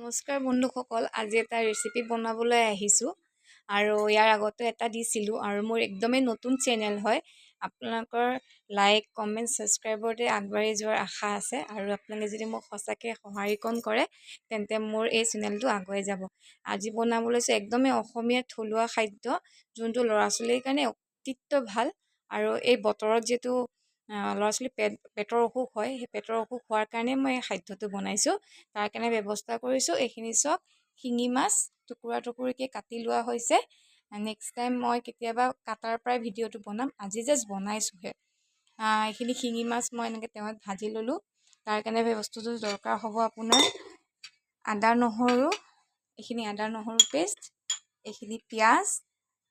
নমস্কাৰ বন্ধুসকল, আজি এটা ৰেচিপি বনাবলৈ আহিছোঁ আৰু ইয়াৰ আগতে এটা দিছিলোঁ আৰু মোৰ একদমেই নতুন চেনেল হয়। আপোনালোকৰ লাইক, কমেণ্ট, ছাবস্ক্ৰাইবতে আগবাঢ়ি যোৱাৰ আশা আছে আৰু আপোনালোকে যদি মোক সঁচাকৈ সহাৰিকণ কৰে তেন্তে মোৰ এই চেনেলটো আগুৱাই যাব। আজি বনাব লৈছোঁ একদমেই অসমীয়া থলুৱা খাদ্য, যোনটো ল'ৰা ছোৱালীৰ কাৰণে অতিত্ব ভাল আৰু এই বতৰত যিহেতু ল'ৰা ছোৱালী পেটৰ অসুখ হয়, সেই পেটৰ অসুখ হোৱাৰ কাৰণে মই এই খাদ্যটো বনাইছোঁ। তাৰ কাৰণে ব্যৱস্থা কৰিছোঁ এইখিনি চব শিঙি মাছ টুকুৰা টুকুৰিকৈ কাটি লোৱা হৈছে। নেক্সট টাইম মই কেতিয়াবা কাটাৰ পৰাই ভিডিঅ'টো বনাম, আজি জাষ্ট বনাইছোঁহে। এইখিনি শিঙি মাছ মই এনেকৈ তেলত ভাজি ল'লোঁ। তাৰ কাৰণে বস্তুটো দৰকাৰ হ'ব আপোনাৰ আদা নহৰু, এইখিনি আদা নহৰু পেষ্ট, এইখিনি পিঁয়াজ।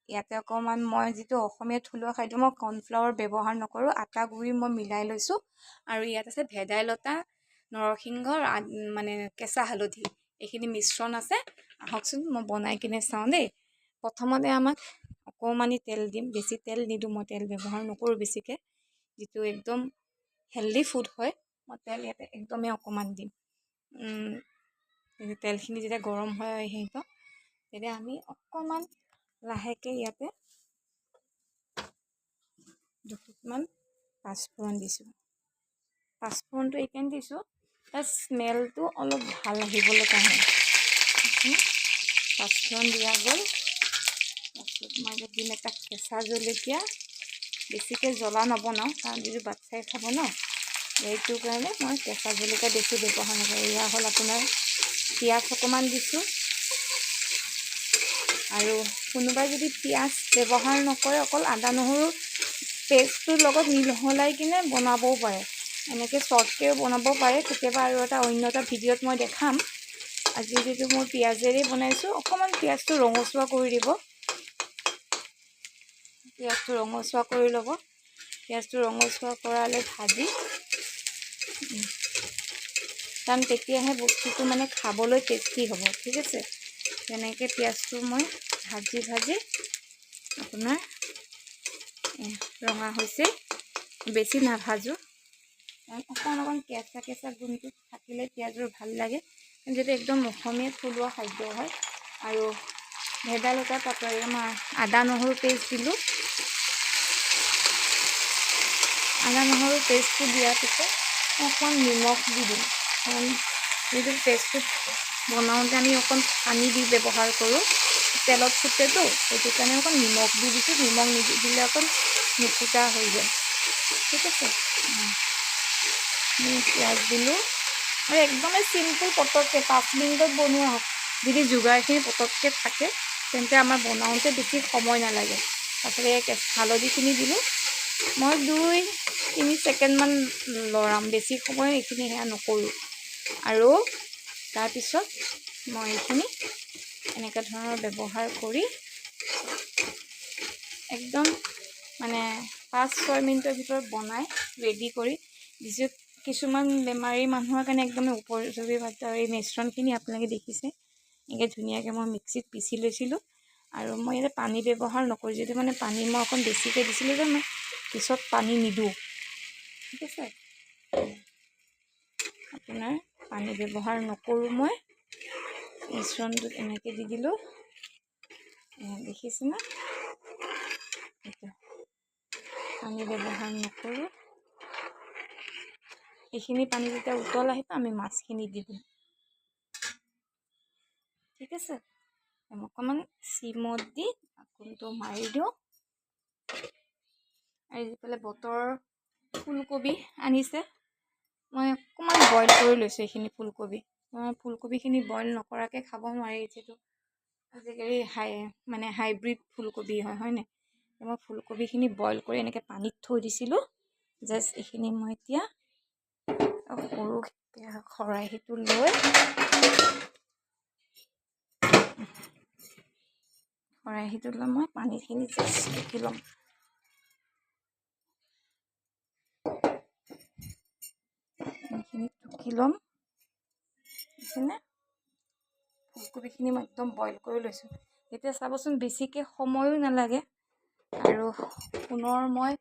ইয়াতে অকণমান মই যিটো অসমীয়া থলুৱা খাদ্য, মই কৰ্ণফ্লাৱাৰ ব্যৱহাৰ নকৰোঁ, আটা গুড়ি মই মিলাই লৈছোঁ। আৰু ইয়াত আছে ভেদাইলতা, নৰসিংহ, মানে কেঁচা হালধি, এইখিনি মিশ্ৰণ আছে। আহকচোন মই বনাই কিনে চাওঁ দেই। প্ৰথমতে আমাক অকণমানি তেল দিম, বেছি তেল নিদিওঁ, মই তেল ব্যৱহাৰ নকৰোঁ বেছিকৈ, যিটো একদম হেল্ডি ফুড হয়। মই তেল ইয়াতে একদমেই অকণমান দিম। তেলখিনি যেতিয়া গৰম হয় আহিব তেতিয়া আমি অকণমান লাহেকৈ ইয়াতে দুফুটমান পাঁচফোৰণ দিছোঁ। পাঁচফোৰণটো এইকাৰণে দিছোঁ তাৰ স্মেলটো অলপ ভাল আহিবলৈ কাৰণে। পাঁচফোৰণ দিয়া গ'ল। তাৰপিছত মই দিম এটা কেঁচা জলকীয়া। বেছিকৈ জ্বলা নবনাওঁ কাৰণ যিটো বাচ্ছাই খাব ন, এইটো কাৰণে মই কেঁচা জলকীয়া বেছি ব্যৱহাৰ নকৰোঁ। এয়া হ'ল আপোনাৰ পিঁয়াজ অকণমান দিছোঁ। আৰু কোনোবাই যদি পিঁয়াজ ব্যৱহাৰ নকৰে, অকল আদা নহৰু পেষ্টটোৰ লগত মিহলাই কিনে বনাবও পাৰে, এনেকৈ শ্বৰ্টকৈও বনাব পাৰে কেতিয়াবা। আৰু অন্য এটা ভিডিঅ'ত মই দেখাম। আজি যিটো মই পিঁয়াজেৰে বনাইছোঁ, অকণমান পিঁয়াজটো ৰঙচুৱা কৰি দিব। পিঁয়াজটো ৰঙচুৱা কৰি ল'ব। পিঁয়াজটো ৰঙচুৱা কৰালৈ ভাজি, কাৰণ তেতিয়াহে বস্তুটো মানে খাবলৈ টেষ্টি হ'ব। ঠিক আছে, তেনেকৈ পিঁয়াজটো মই ভাজি আপোনাৰ ৰঙা হৈছে, বেছি নাভাজোঁ। অকণ কেঁচা কেঁচা গুণটো থাকিলে পিঁয়াজৰ ভাল লাগে, যিহেতু একদম অসমীয়া থলুৱা খাদ্য হয়। আৰু ভেদাইলতা পাতৰে মই আদা নহৰু পেষ্ট দিলোঁ। আদা নহৰু পেষ্টটো দিয়াৰ পিছত অকণমান নিমখ দি দিম, কাৰণ যিটো পেষ্টটো বনাওঁতে আমি অকণ পানী দি ব্যৱহাৰ কৰোঁ, তেলত ফুটেতো, সেইটো কাৰণে অকণ নিমখ দি দিছোঁ। নিমখ নিদিলে অকণ নুফুটা হৈ যায়। ঠিক আছে, পিঁয়াজ দিলোঁ আৰু একদমেই চিম্পুল, পটককৈ 5 মিনিটত বনোৱা হওক। যদি যোগাৰখিনি পটককৈ থাকে তেন্তে আমাৰ বনাওঁতে বেছি সময় নালাগে। তাৰপিছত এই হালধিখিনি দিলোঁ। মই 2-3 ছেকেণ্ডমান লৰাম, বেছি সময় এইখিনি সেয়া নকৰোঁ। আৰু তাৰপিছত মই এইখিনি এনেকুৱা ধৰণৰ ব্যৱহাৰ কৰি একদম মানে 5-6 মিনিটৰ ভিতৰত বনাই ৰেডি কৰি দিছোঁ। কিছুমান বেমাৰী মানুহৰ কাৰণে একদমেই উপযোগী খাদ্য। আৰু এই মিশ্ৰণখিনি আপোনালোকে দেখিছে, এনেকৈ ধুনীয়াকৈ মই মিক্সিত পিচি লৈছিলোঁ। আৰু মই ইয়াতে পানী ব্যৱহাৰ নকৰোঁ, যিহেতু মানে পানী মই অকণ বেছিকৈ দিছিলোঁ যে মই পিছত পানী নিদিওঁ। ঠিক আছে, আপোনাৰ পানী ব্যৱহাৰ নকৰোঁ। মই মিশ্ৰণটোত এনেকৈ দি দিলোঁ, দেখিছেনে? পানী ব্যৱহাৰ নকৰোঁ। এইখিনি পানী যেতিয়া উতল আহিব, আমি মাছখিনি দি দিম। ঠিক আছে, অকণমান চিমত দি ঢাকনটো মাৰি দিওঁ। আৰু যিফালে বতৰৰ ফুলকবি আনিছে, মই অকণমান বইল কৰি লৈছোঁ এইখিনি ফুলকবি। ফুলকবিখিনি বইল নকৰাকৈ খাব নোৱাৰি, যিহেতু আজিকালি হাইব্ৰিড ফুলকবি হয় নাই? মই ফুলকবিখিনি বইল কৰি এনেকৈ পানীত থৈ দিছিলোঁ। জাষ্ট এইখিনি মই এতিয়া সৰু খৰাহীটো লৈ মই পানীখিনি জাষ্ট টুকি ল'ম। এইখিনি টুকি ল'ম, বুজিছেনে? ফুলকবিখিনি মই একদম বইল কৰি লৈছোঁ। এতিয়া চাবচোন, বেছিকৈ সময়ো নালাগে। আৰু পুনৰ মই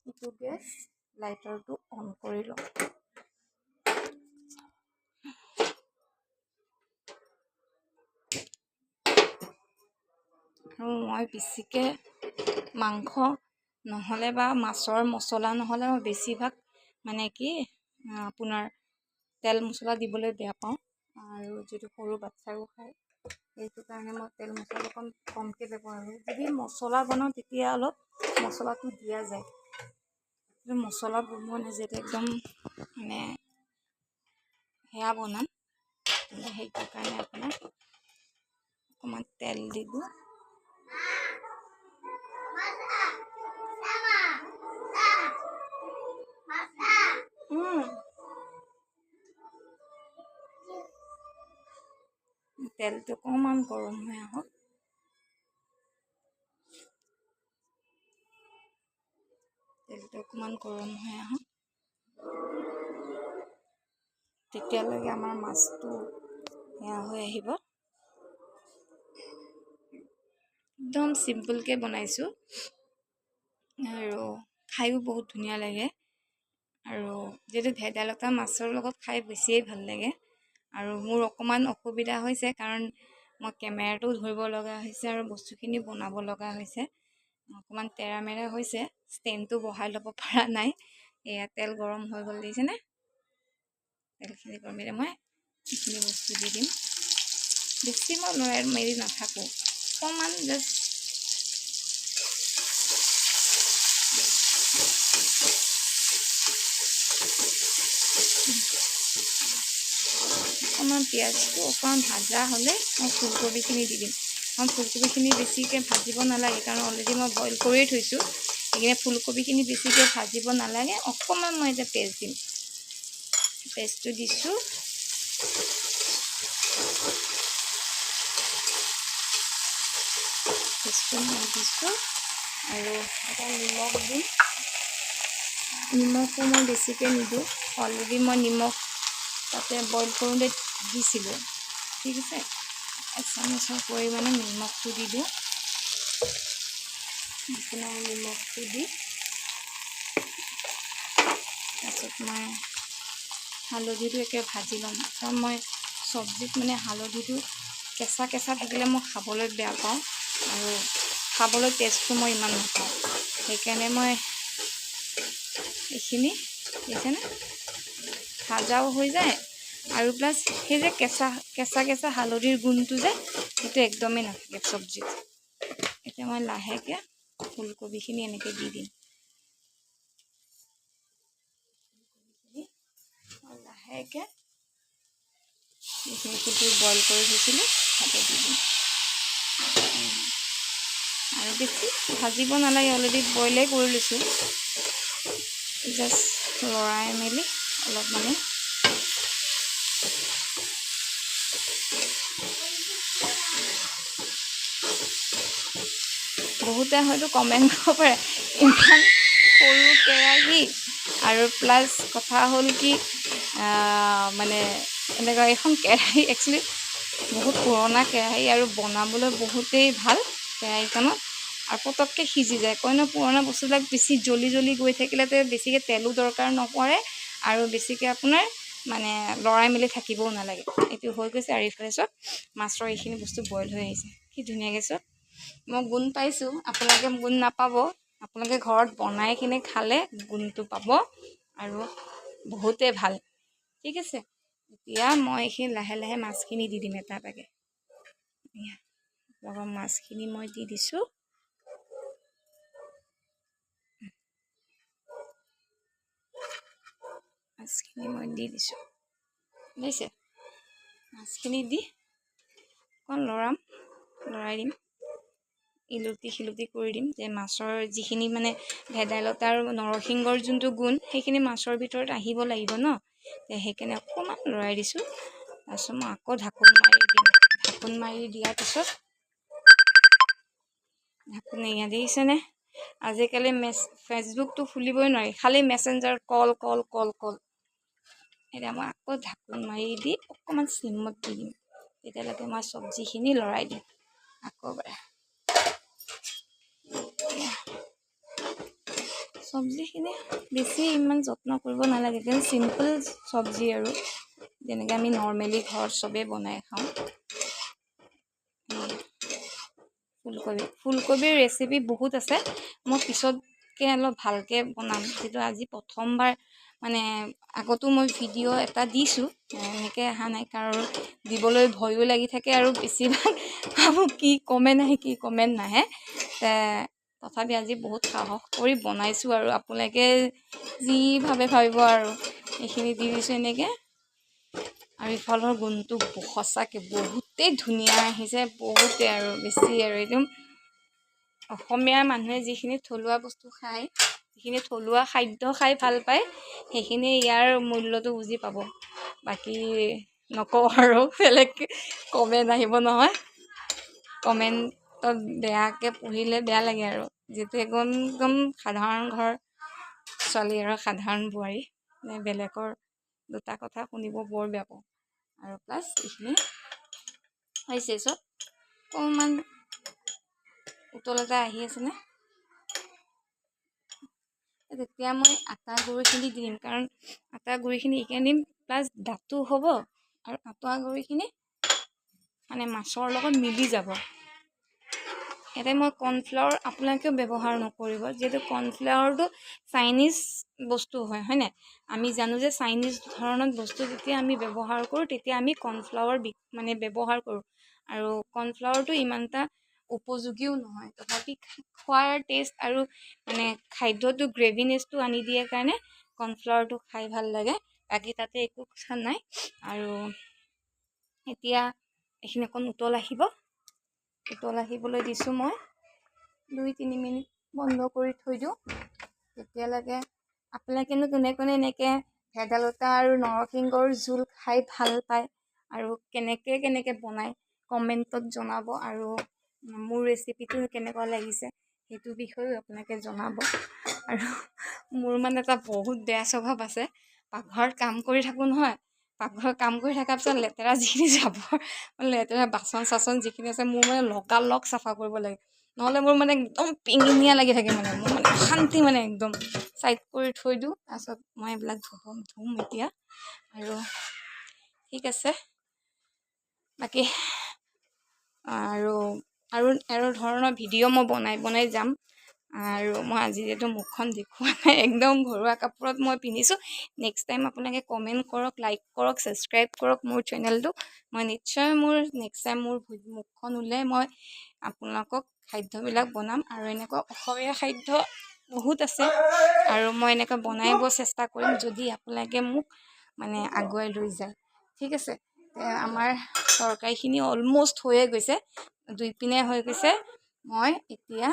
এইটো গেছ লাইটাৰটো অন কৰি লওঁ। আৰু মই বেছিকৈ মাংস নহ'লে বা মাছৰ মছলা নহ'লে মই বেছিভাগ মানে কি আপোনাৰ তেল মছলা দিবলৈ বেয়া পাওঁ আৰু যিটো সৰু বাচ্ছাও খায় সেইটো কাৰণে মই তেল মছলা অকণ কমকৈ ব্যৱহাৰ কৰোঁ যদি মছলা বনাওঁ তেতিয়া অলপ মছলাটো দিয়া যায় মছলা বনোৱা নাই যিহেতু একদম মানে সেয়া বনাম সেইটো কাৰণে আপোনাৰ অকণমান তেল দিব তেলটো অকণমান গৰম হৈ আহক তেলটো অকণমান গৰম হৈ আহক তেতিয়ালৈকে আমাৰ মাছটো সেয়া হৈ আহিব একদম চিম্পুলকৈ বনাইছোঁ আৰু খায়ো বহুত ধুনীয়া লাগে আৰু যিহেতু ভেদাইলতা মাছৰ লগত খাই বেছিয়ে ভাল লাগে আৰু মোৰ অকণমান অসুবিধা হৈছে কাৰণ মই কেমেৰাটো ধৰিব লগা হৈছে আৰু বস্তুখিনি বনাব লগা হৈছে অকণমান তেৰামেৰা হৈছে ষ্টেণ্ডটো বহাই ল'ব পৰা নাই এয়া তেল গৰম হৈ গ'ল দেখিছেনে তেলখিনি গৰমিলে মই এইখিনি বস্তু দি দিম বেছি মই লৰাই মেলি নাথাকোঁ অকণমান জাষ্ট অকণমান পিঁয়াজটো অকণমান ভাজা হ'লে মই ফুলকবিখিনি দি দিম কাৰণ ফুলকবিখিনি বেছিকৈ ভাজিব নালাগে কাৰণ অলৰেডি মই বইল কৰিয়ে থৈছোঁ সেইখিনি ফুলকবিখিনি বেছিকৈ ভাজিব নালাগে অকণমান মই এতিয়া পেষ্ট দিম পেষ্টটো দিছোঁ পেষ্টটো মই দিছোঁ আৰু এটা নিমখ দিম নিমখো মই বেছিকৈ নিদিওঁ অলৰেডি মই নিমখ তাতে বইল কৰোঁতে দিছিলোঁ ঠিক আছে এচামুচৰ পৰিমাণে নিমখটো দি দিওঁ আপোনাৰ নিমখটো দি তাৰপিছত মই হালধিটো একে ভাজি ল'ম কাৰণ মই চব্জিত মানে হালধিটো কেঁচা কেঁচা থাকিলে মই খাবলৈ বেয়া পাওঁ আৰু খাবলৈ টেষ্টটো মই ইমান নাপাওঁ সেইকাৰণে মই এইখিনি দেখিছেনে ভাজাও হৈ যায় আৰু প্লাছ সেই যে কেঁচা হালধিৰ গুণটো যে সেইটো একদমেই নাথাকে চব্জিত এতিয়া মই লাহেকৈ ফুলকবিখিনি এনেকৈ দি দিম লাহেকৈ এইখিনি ফুলকবি বইল কৰি থৈছিলোঁ তাতে দি দিম আৰু বেছি ভাজিব নালাগে অলৰেডি বইলেই কৰি লৈছোঁ জাষ্ট লৰাই মেলি অলপ মানে বহুতে হয়তো কমেণ্ট কৰিব পাৰে ইমান সৰু কেৰাহী আৰু প্লাছ কথা হ'ল কি মানে এনেকুৱা এইখন কেৰাহী একচুৱেলি বহুত পুৰণা কেৰাহী আৰু বনাবলৈ বহুতেই ভাল কেৰাহীখনত আৰু পটককৈ সিজি যায় কয় ন পুৰণা বস্তুবিলাক বেছি জ্বলি গৈ থাকিলেতে বেছিকৈ তেলো দৰকাৰ নপৰে আৰু বেছিকৈ আপোনাৰ মানে লৰাই মেলি থাকিবও নালাগে এইটো হৈ গৈছে আৰু ইফালে চব মাছৰ এইখিনি বস্তু বইল হৈ আহিছে কি ধুনীয়াকৈ চব মই গুণ পাইছোঁ আপোনালোকে গুণ নাপাব আপোনালোকে ঘৰত বনাই কিনে খালে গুণটো পাব আৰু বহুতেই ভাল ঠিক আছে এতিয়া মই এইখিনি লাহে লাহে মাছখিনি দি দিম এটা এটাকৈ লগৰ মাছখিনি মই দি দিছোঁ মাছখিনি মই দি দিছোঁ বুজিছে মাছখিনি দি অকণ লৰাই দিম ইলুটি শিলুটি কৰি দিম যে মাছৰ যিখিনি মানে ভেদাইলতা আৰু নৰসিংহৰ যোনটো গুণ সেইখিনি মাছৰ ভিতৰত আহিব লাগিব ন সেইকাৰণে অকণমান লৰাই দিছোঁ তাৰপিছত মই আকৌ ঢাকোন মাৰি দিম ঢাকোন মাৰি দিয়াৰ পিছত ঢাকোন এয়া দেখিছেনে আজিকালি ফেচবুকটো খুলিবই নোৱাৰি খালি মেছেঞ্জাৰ কল এতিয়া মই আকৌ ঢাকোন মাৰি দি অকণমান চিমত দি দিম তেতিয়ালৈকে মই চব্জিখিনি লৰাই দিম আকৌ এবাৰ চব্জিখিনি বেছি ইমান যত্ন কৰিব নালাগে কিন্তু চিম্পল চব্জি আৰু যেনেকৈ আমি নৰ্মেলি ঘৰত চবেই বনাই খাওঁ ফুলকবিৰ ৰেচিপি বহুত আছে, মই পিছতকৈ অলপ ভালকৈ বনাম, যিটো আজি প্ৰথমবাৰ মানে আগতো মই ভিডিঅ' এটা দিছোঁ, এনেকৈ অহা নাই কাৰণ দিবলৈ ভয়ো লাগি থাকে আৰু বেছিভাগ ভাবোঁ কি কমেণ্ট আহে কি কমেণ্ট নাহে, তথাপি আজি বহুত সাহস কৰি বনাইছোঁ আৰু আপোনালোকে যি ভাবিব আৰু এইখিনি দি দিছোঁ এনেকৈ। আৰু ইফালৰ গোন্ধটো সঁচাকৈ বহুতেই ধুনীয়া আহিছে, বহুতেই আৰু বেছি আৰু একদম অসমীয়া মানুহে যিখিনি থলুৱা বস্তু খায়, যিখিনি থলুৱা খাদ্য খাই ভাল পায়, সেইখিনি ইয়াৰ মূল্যটো বুজি পাব। বাকী নকওঁ আৰু বেলেগ কমেণ্ট আহিব নহয়, কমেণ্টত বেয়াকৈ পঢ়িলে বেয়া লাগে আৰু যিহেতু একদম সাধাৰণ ঘৰ ছোৱালী আৰু সাধাৰণ বোৱাৰী, বেলেগৰ দুটা কথা শুনিব বৰ বেয়া পাওঁ। আৰু প্লাছ এইখিনি হৈছে চব অকণমান উতল এটা আহি আছেনে, তেতিয়া মই আটা গুড়িখিনি দিম, কাৰণ আটা গুড়িখিনি এইখিনি দিম, প্লাছ দাঁতো হ'ব আৰু আটা গুড়িখিনি মানে মাছৰ লগত মিলি যাব। ইয়াতে মই কৰ্ণফ্লাৱাৰ আপোনালোকেও ব্যৱহাৰ নকৰিব, যিহেতু কৰ্ণফ্লাৱাৰটো চাইনিজ বস্তু হয়নে? আমি জানো যে চাইনিজ ধৰণৰ বস্তু যেতিয়া আমি ব্যৱহাৰ কৰোঁ তেতিয়া আমি কৰ্ণফ্লাৱাৰ মানে ব্যৱহাৰ কৰোঁ, আৰু কৰ্ণফ্লাৱাৰটো ইমান এটা উপযোগীও নহয়, তথাপি খোৱাৰ টেষ্ট আৰু মানে খাদ্যটো গ্ৰেভিনেছটো আনি দিয়ে কাৰণে কৰ্ণফ্লাৱাৰটো খাই ভাল লাগে, বাকী তাতে একো কথা নাই। আৰু এতিয়া এইখিনি অকণ উতল আহিবলৈ দিছোঁ মই 2-3 মিনিট বন্ধ কৰি থৈ দিওঁ, তেতিয়ালৈকে আপোনালোকেনো কোনে এনেকৈ ভেদাইলতা আৰু নৰসিংহৰ জোল খাই ভাল পায় আৰু কেনেকৈ বনায় কমেণ্টত জনাব, আৰু মোৰ ৰেচিপিটো কেনেকুৱা লাগিছে সেইটো বিষয়েও আপোনালোকে জনাব। আৰু মোৰ মানে এটা বহুত বেয়া স্বভাৱ আছে, পাকঘৰত কাম কৰি থাকোঁ নহয়, পাকঘৰত কাম কৰি থকাৰ পিছত লেতেৰা যিখিনি লেতেৰা বাচন চাচন যিখিনি আছে মোৰ মানে লগালগ চাফা কৰিব লাগে, নহ'লে মোৰ মানে একদম পিঙিনীয়া লাগি থাকে, মানে মোৰ মানে অশান্তি, মানে একদম চাইড কৰি থৈ দিওঁ। তাৰপিছত মই এইবিলাক ধুম এতিয়া, আৰু ঠিক আছে। বাকী আৰু ধৰণৰ ভিডিঅ' মই বনাই যাম, আৰু মই আজি যিহেতু মুখখন দেখুওৱা নাই, একদম ঘৰুৱা কাপোৰত মই পিন্ধিছোঁ। নেক্সট টাইম আপোনালোকে কমেণ্ট কৰক, লাইক কৰক, ছাবস্ক্ৰাইব কৰক মোৰ চেনেলটো, মই নিশ্চয় নেক্সট টাইম মোৰ মুখখন ওলাই মই আপোনালোকক খাদ্যবিলাক বনাম, আৰু এনেকুৱা অসমীয়া খাদ্য বহুত আছে, আৰু মই এনেকৈ বনাব চেষ্টা কৰিম যদি আপোনালোকে মোক মানে আগুৱাই লৈ যায়। ঠিক আছে, আমাৰ তৰকাৰীখিনি অলম'ষ্ট হৈয়ে গৈছে, 2 পিনে হৈ গৈছে। মই এতিয়া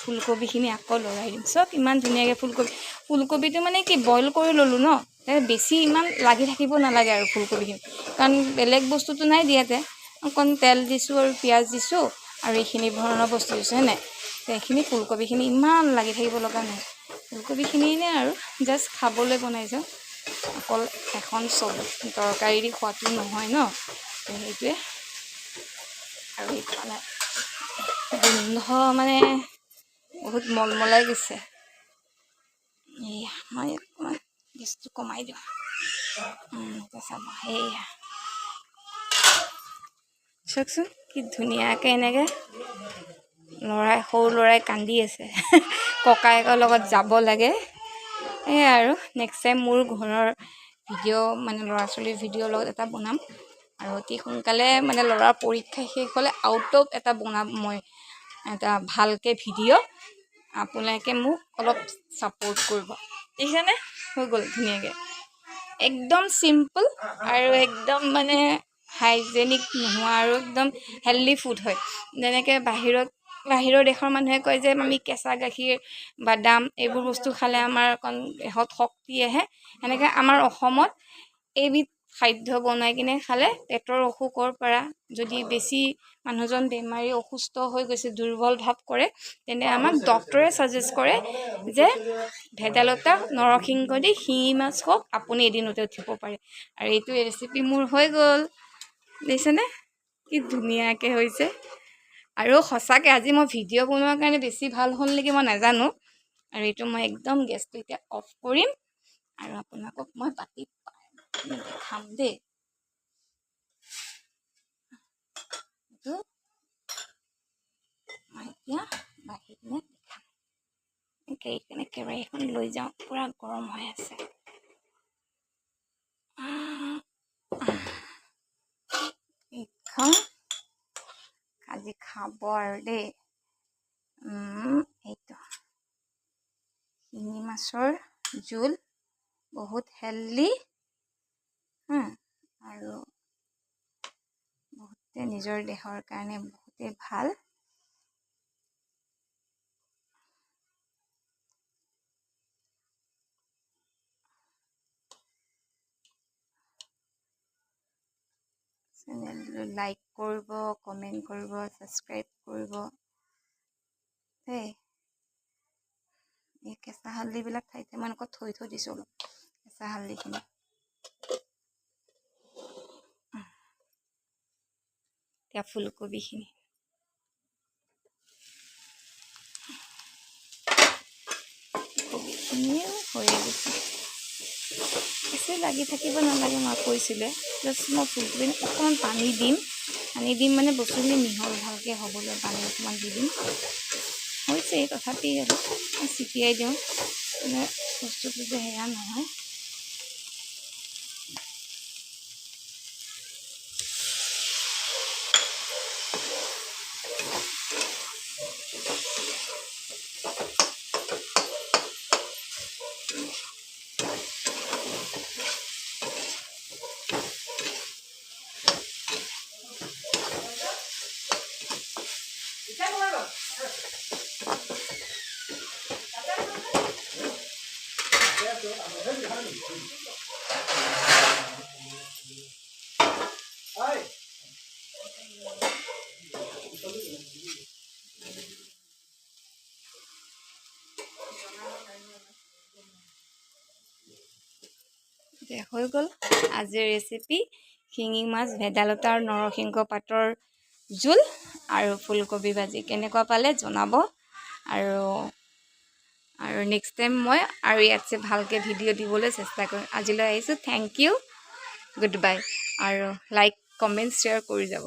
ফুলকবিখিনি আকৌ লৰাই দিম, চব ইমান ধুনীয়াকৈ ফুলকবিটো মানে কি বইল কৰি ল'লোঁ ন, বেছি ইমান লাগি থাকিব নালাগে আৰু ফুলকবিখিনি, কাৰণ বেলেগ বস্তুটো নাই দিয়াতে, অকণ তেল দিছোঁ আৰু পিঁয়াজ দিছোঁ আৰু এইখিনি ধৰণৰ বস্তু দিছোঁ হয়নে, এইখিনি ফুলকবিখিনি ইমান লাগি থাকিব লগা নাই, ফুলকবিখিনি এনেই আৰু জাষ্ট খাবলৈ বনাইছোঁ, অকল এখন তৰকাৰী দি খোৱাটো নহয় ন, সেইটোৱে। আৰু এইফালে গোন্ধ মানে বহুত মলমলাই গৈছে, এয়া মই অকণমান গেছটো কমাই দিওঁ, চাব সেয়া চাওকচোন কি ধুনীয়াকৈ এনেকৈ সৰু ল'ৰাই কান্দি আছে ককায়েকৰ লগত যাব লাগে। সেয়াই আৰু নেক্সট টাইম মোৰ ঘৰৰ ভিডিঅ' মানে ল'ৰা ছোৱালীৰ ভিডিঅ'ৰ লগত এটা বনাম, আৰু অতি সোনকালে মানে ল'ৰাৰ পৰীক্ষা শেষ হ'লে আউট অফ এটা বনাম মই এটা ভালকৈ ভিডিঅ', আপোনালোকে মোক অলপ ছাপোৰ্ট কৰিব, দেখিছেনে? হৈ গ'ল ধুনীয়াকৈ, একদম চিম্পল আৰু একদম মানে হাইজেনিক নোহোৱা আৰু একদম হেল্ডি ফুড হয়, যেনেকৈ বাহিৰৰ দেশৰ মানুহে কয় যে আমি কেঁচা গাখীৰ বাদাম এইবোৰ বস্তু খালে আমাৰ অকণ দেহত শক্তি আহে, সেনেকৈ আমাৰ অসমত এইবিধ খাদ্য বনাই কিনে খালে পেটৰ অসুখৰ পৰা, যদি বেছি মানুহজন বেমাৰী অসুস্থ হৈ গৈছে দুৰ্বল ভাৱ কৰে, তেন্তে আমাক ডক্তৰে ছাজেষ্ট কৰে যে ভেদাইলতা নৰসিংহ দি শিঙি মাছ খওক, আপুনি এদিনতে উঠিব পাৰে। আৰু এইটো ৰেচিপি মোৰ হৈ গ'ল, দেখিছেনে কি ধুনীয়াকৈ হৈছে। আৰু সঁচাকৈ আজি মই ভিডিঅ' বনোৱাৰ কাৰণে বেছি ভাল হ'ল নেকি মই নাজানো, আৰু এইটো মই একদম গেছটো এতিয়া অফ কৰিম, আৰু আপোনালোকক মই পাতি দেখাম দেই। একেবাৰে এখন লৈ যাওঁ, পুৰা গৰম হৈ আছে। এইখন আজি খাব আৰু দেই। এইটো শিঙি মাছৰ জোল, বহুত হেল্ডি আৰু বহুতে নিজৰ দেহৰ কাৰণে বহুতেই ভাল। চেনেলটো লাইক কৰিব, কমেণ্ট কৰিব, ছাবস্ক্ৰাইব কৰিব দেই। এই কেঁচা হালধিবিলাক ঠাইতে মই এনেকৈ থৈ দিছোঁ অলপ, কেঁচা হালধিখিনি। এতিয়া ফুলকবিখিনি হৈয়ে গৈছে, বেছি লাগি থাকিব নালাগে, মই কৈছিলে। জাষ্ট মই ফুলকবিখিনি অকণমান পানী দিম মানে বস্তুখিনি মিহল ভালকৈ হ'বলৈ পানী অকণমান দি দিম। হৈছে তথাপি আৰু ছিটিয়াই দিওঁ, মানে বস্তুটো যে সেয়া নহয়। হৈ গ'ল আজিৰ ৰেচিপি, শিঙি মাছ, ভেদাইলতা আৰু নৰসিংহ পাতৰ জোল আৰু ফুলকবি ভাজি। কেনেকুৱা পালে জনাব, আৰু নেক্সট টাইম মই আৰু ইয়াতছে ভালকৈ ভিডিঅ' দিবলৈ চেষ্টা কৰিম। আজিলৈ আহিছোঁ, থেংক ইউ, গুড বাই, আৰু লাইক কমেণ্ট শ্বেয়াৰ কৰি যাব।